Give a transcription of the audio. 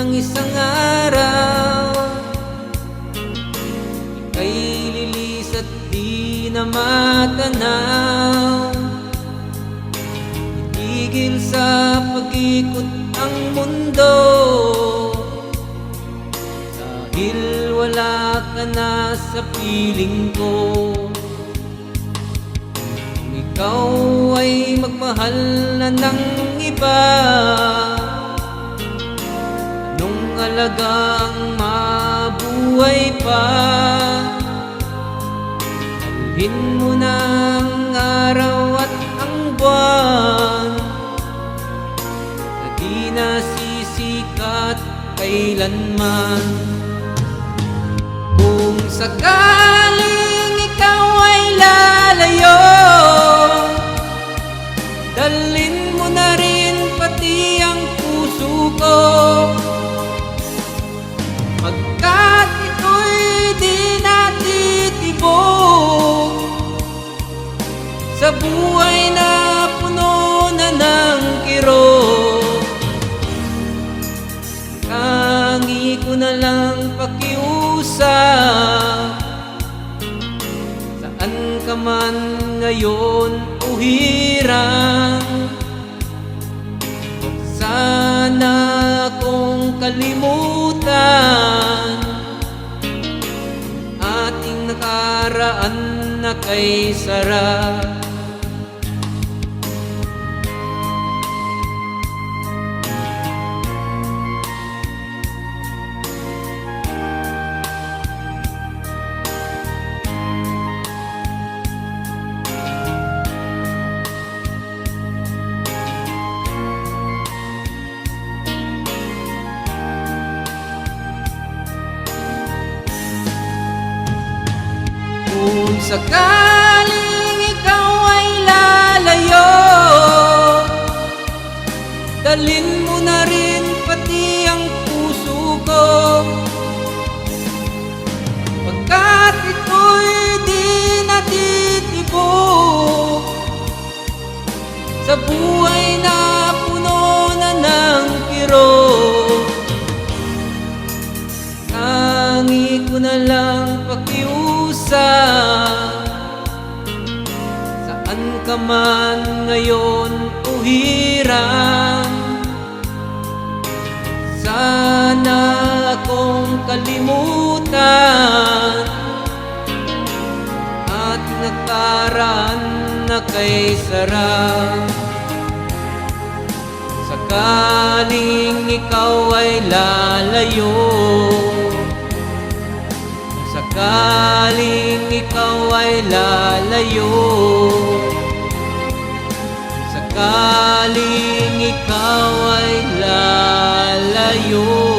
ng isang araw, ika'y lilis at di na matanaw. Itigil sa pag-ikot ang mundo, dahil wala ka na sa piling ko. Kung ikaw ay magmahal na ng iba, anong halaga ang mabuhay pa? Dalhin mo na ang araw at ang buwan na di nasisikat kailanman. Kung sakaling ikaw ay lalayo, dalhin mo na rin pati ang puso ko, pagkat ito'y di natitibok sa buhay na puno na ng kirot. Tangi ko na lang pakiusap, saan ka man ngayon o hirang, huwag sana kong kalimutan ating nakaraan na kay sarap. Kung sakaling ikaw ay lalayo, dalhin mo na rin pati ang puso ko, pagkat ito'y di natitibok sa buhay na puno na ng kirot. Tangi ko na lang pakiusap, saan ka man ngayon o hirang, sana kong kalimutan at nakaraan na kay sarap. Sakaling ikaw ay lalayo, sakaling ikaw ay lalayo, sakaling ikaw ay lalayo.